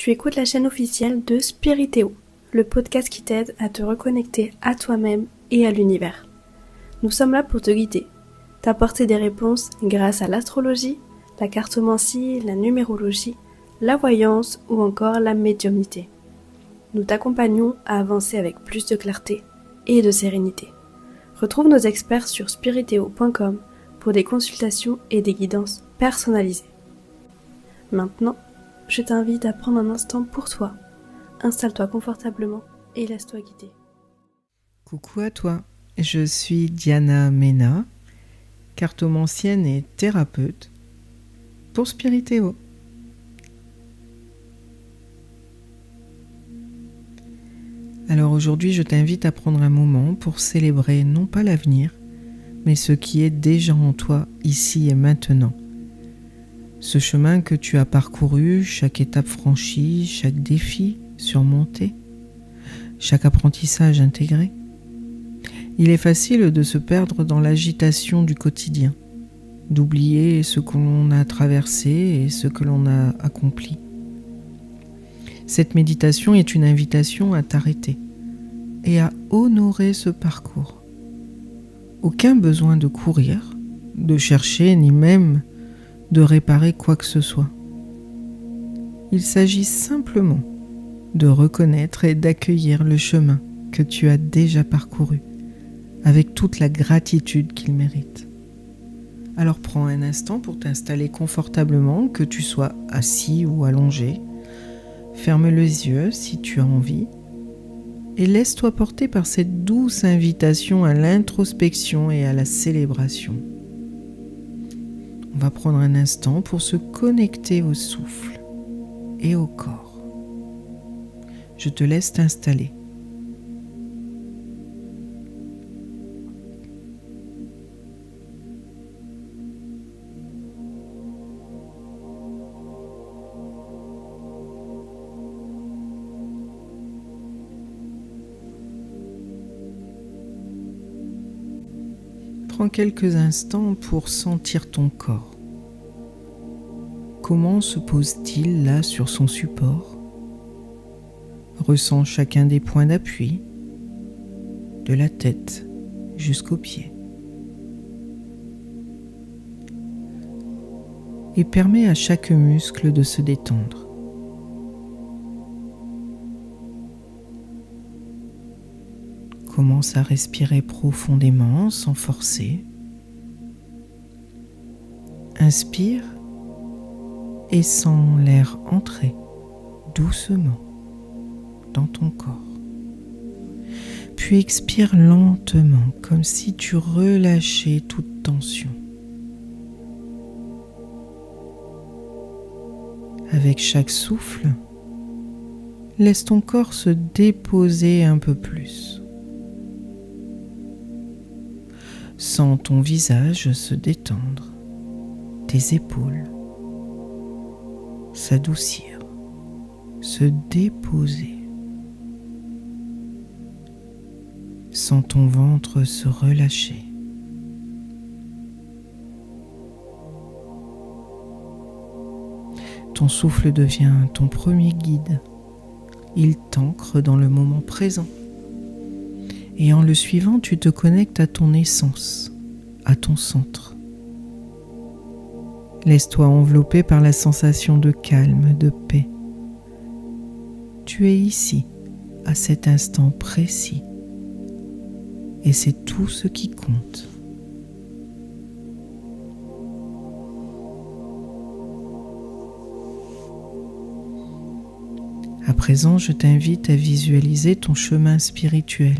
Tu écoutes la chaîne officielle de Spiritéo, le podcast qui t'aide à te reconnecter à toi-même et à l'univers. Nous sommes là pour te guider, t'apporter des réponses grâce à l'astrologie, la cartomancie, la numérologie, la voyance ou encore la médiumnité. Nous t'accompagnons à avancer avec plus de clarté et de sérénité. Retrouve nos experts sur spiritéo.com pour des consultations et des guidances personnalisées. Maintenant, je t'invite à prendre un instant pour toi. Installe-toi confortablement et laisse-toi guider. Coucou à toi, je suis Diana Mena, cartomancienne et thérapeute pour Spiritéo. Alors aujourd'hui, je t'invite à prendre un moment pour célébrer non pas l'avenir, mais ce qui est déjà en toi, ici et maintenant. Ce chemin que tu as parcouru, chaque étape franchie, chaque défi surmonté, chaque apprentissage intégré. Il est facile de se perdre dans l'agitation du quotidien, d'oublier ce que l'on a traversé et ce que l'on a accompli. Cette méditation est une invitation à t'arrêter et à honorer ce parcours. Aucun besoin de courir, de chercher, ni même de réparer quoi que ce soit. Il s'agit simplement de reconnaître et d'accueillir le chemin que tu as déjà parcouru, avec toute la gratitude qu'il mérite. Alors prends un instant pour t'installer confortablement, que tu sois assis ou allongé. Ferme les yeux si tu as envie et laisse-toi porter par cette douce invitation à l'introspection et à la célébration. On va prendre un instant pour se connecter au souffle et au corps. Je te laisse t'installer. Prends quelques instants pour sentir ton corps. Comment se pose-t-il là sur son support? Ressens chacun des points d'appui, de la tête jusqu'aux pieds. Et permets à chaque muscle de se détendre. Commence à respirer profondément sans forcer. Inspire et sens l'air entrer doucement dans ton corps. Puis expire lentement comme si tu relâchais toute tension. Avec chaque souffle, laisse ton corps se déposer un peu plus. Sens ton visage se détendre, tes épaules s'adoucir, se déposer. Sens ton ventre se relâcher. Ton souffle devient ton premier guide. Il t'ancre dans le moment présent. Et en le suivant, tu te connectes à ton essence, à ton centre. Laisse-toi envelopper par la sensation de calme, de paix. Tu es ici, à cet instant précis. Et c'est tout ce qui compte. À présent, je t'invite à visualiser ton chemin spirituel.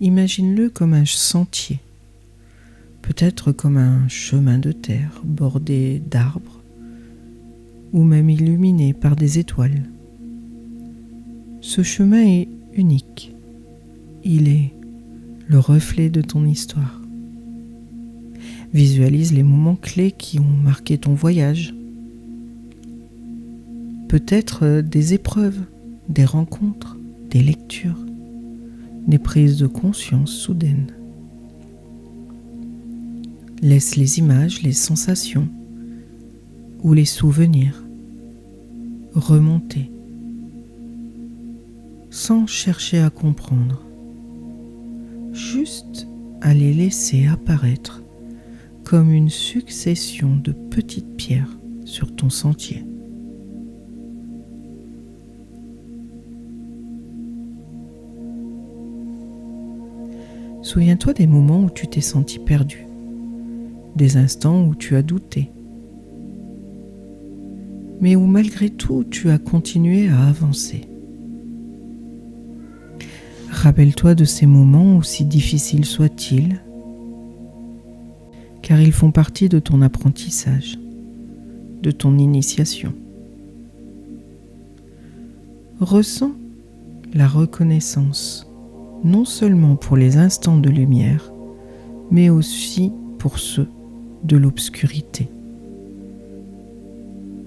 Imagine-le comme un sentier, peut-être comme un chemin de terre bordé d'arbres ou même illuminé par des étoiles. Ce chemin est unique. Il est le reflet de ton histoire. Visualise les moments clés qui ont marqué ton voyage. Peut-être des épreuves, des rencontres, des lectures, des prises de conscience soudaines. Laisse les images, les sensations ou les souvenirs remonter, sans chercher à comprendre, juste à les laisser apparaître comme une succession de petites pierres sur ton sentier. Souviens-toi des moments où tu t'es senti perdu, des instants où tu as douté, mais où malgré tout tu as continué à avancer. Rappelle-toi de ces moments, aussi difficiles soient-ils, car ils font partie de ton apprentissage, de ton initiation. Ressens la reconnaissance, non seulement pour les instants de lumière, mais aussi pour ceux de l'obscurité,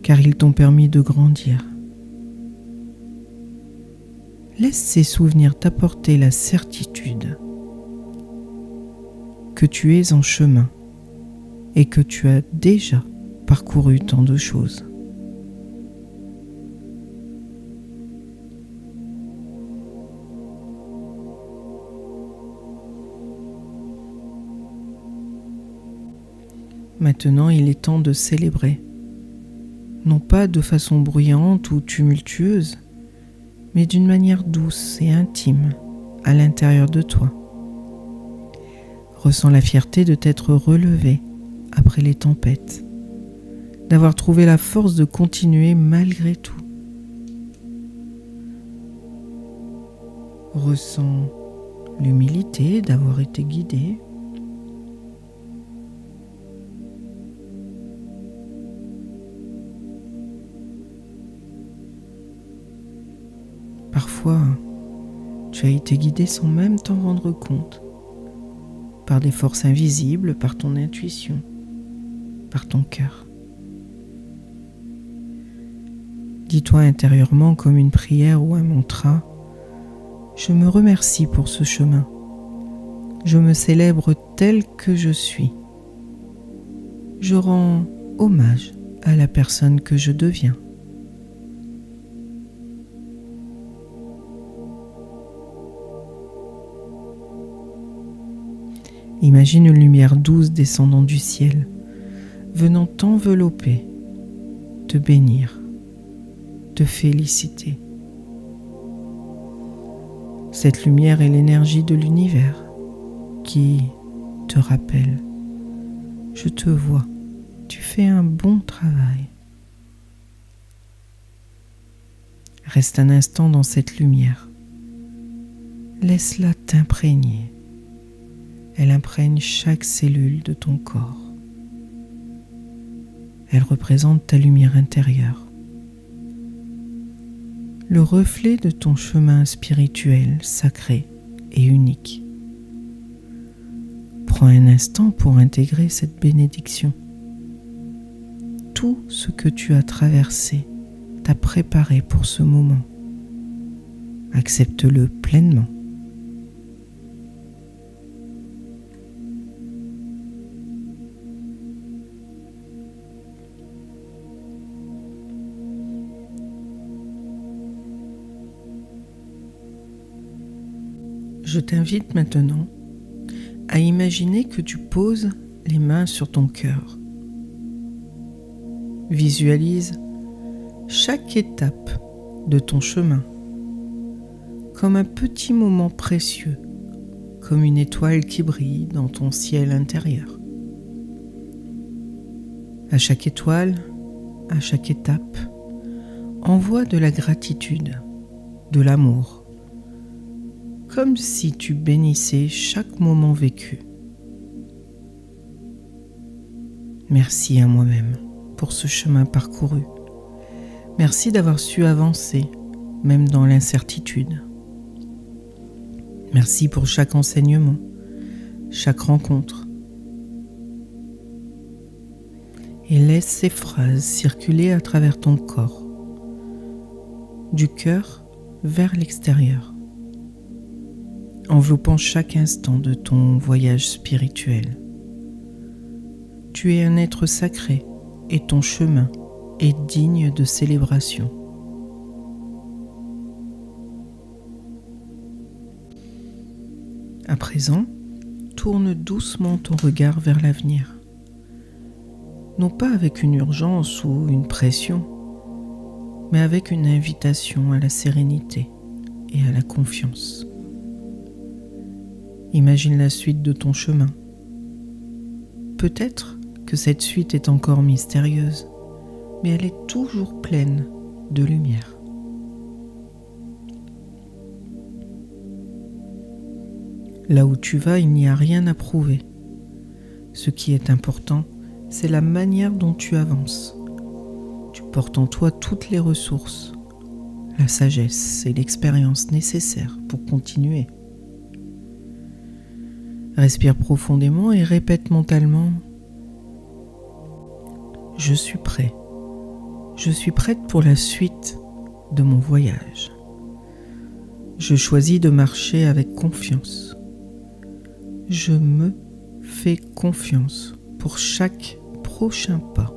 car ils t'ont permis de grandir. Laisse ces souvenirs t'apporter la certitude que tu es en chemin et que tu as déjà parcouru tant de choses. Maintenant, il est temps de célébrer, non pas de façon bruyante ou tumultueuse, mais d'une manière douce et intime à l'intérieur de toi. Ressens la fierté de t'être relevé après les tempêtes, d'avoir trouvé la force de continuer malgré tout. Ressens l'humilité d'avoir été guidé. Parfois, tu as été guidé sans même t'en rendre compte, par des forces invisibles, par ton intuition, par ton cœur. Dis-toi intérieurement comme une prière ou un mantra: je me remercie pour ce chemin. Je me célèbre tel que je suis. Je rends hommage à la personne que je deviens. Imagine une lumière douce descendant du ciel, venant t'envelopper, te bénir, te féliciter. Cette lumière est l'énergie de l'univers qui te rappelle: je te vois, tu fais un bon travail. Reste un instant dans cette lumière. Laisse-la t'imprégner. Elle imprègne chaque cellule de ton corps. Elle représente ta lumière intérieure, le reflet de ton chemin spirituel, sacré et unique. Prends un instant pour intégrer cette bénédiction. Tout ce que tu as traversé t'a préparé pour ce moment. Accepte-le pleinement. Je t'invite maintenant à imaginer que tu poses les mains sur ton cœur. Visualise chaque étape de ton chemin comme un petit moment précieux, comme une étoile qui brille dans ton ciel intérieur. À chaque étoile, à chaque étape, envoie de la gratitude, de l'amour, comme si tu bénissais chaque moment vécu. Merci à moi-même pour ce chemin parcouru. Merci d'avoir su avancer, même dans l'incertitude. Merci pour chaque enseignement, chaque rencontre. Et laisse ces phrases circuler à travers ton corps, du cœur vers l'extérieur, enveloppant chaque instant de ton voyage spirituel. Tu es un être sacré et ton chemin est digne de célébration. À présent, tourne doucement ton regard vers l'avenir. Non pas avec une urgence ou une pression, mais avec une invitation à la sérénité et à la confiance. Imagine la suite de ton chemin. Peut-être que cette suite est encore mystérieuse, mais elle est toujours pleine de lumière. Là où tu vas, il n'y a rien à prouver. Ce qui est important, c'est la manière dont tu avances. Tu portes en toi toutes les ressources, la sagesse et l'expérience nécessaires pour continuer. Respire profondément et répète mentalement « Je suis prêt. Je suis prête pour la suite de mon voyage. Je choisis de marcher avec confiance. Je me fais confiance pour chaque prochain pas. »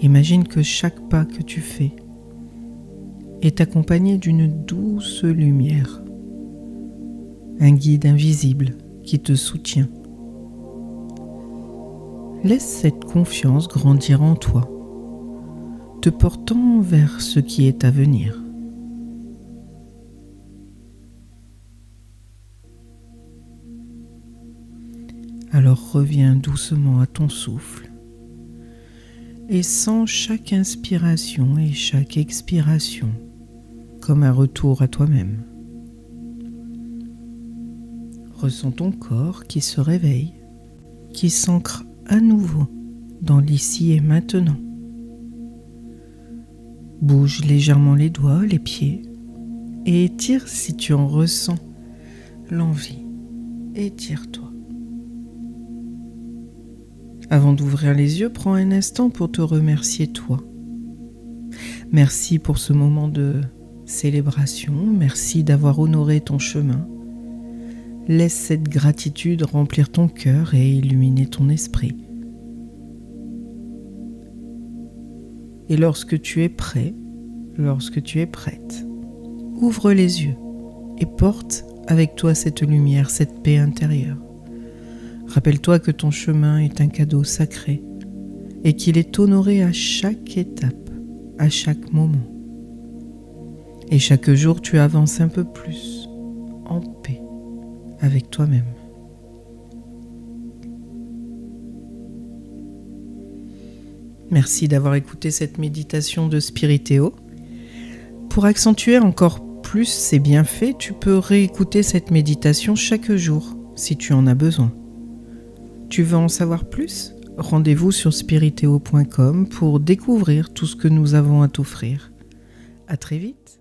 Imagine que chaque pas que tu fais est accompagné d'une douce lumière, un guide invisible qui te soutient. Laisse cette confiance grandir en toi, te portant vers ce qui est à venir. Alors reviens doucement à ton souffle et sens chaque inspiration et chaque expiration comme un retour à toi-même. Ressens ton corps qui se réveille, qui s'ancre à nouveau dans l'ici et maintenant. Bouge légèrement les doigts, les pieds et étire si tu en ressens l'envie. Étire-toi. Avant d'ouvrir les yeux, prends un instant pour te remercier toi. Merci pour ce moment de célébration, merci d'avoir honoré ton chemin. Laisse cette gratitude remplir ton cœur et illuminer ton esprit. Et lorsque tu es prêt, lorsque tu es prête, ouvre les yeux et porte avec toi cette lumière, cette paix intérieure. Rappelle-toi que ton chemin est un cadeau sacré et qu'il est honoré à chaque étape, à chaque moment. Et chaque jour, tu avances un peu plus en paix avec toi-même. Merci d'avoir écouté cette méditation de Spiritéo. Pour accentuer encore plus ses bienfaits, tu peux réécouter cette méditation chaque jour si tu en as besoin. Tu veux en savoir plus ? Rendez-vous sur spiritéo.com pour découvrir tout ce que nous avons à t'offrir. À très vite.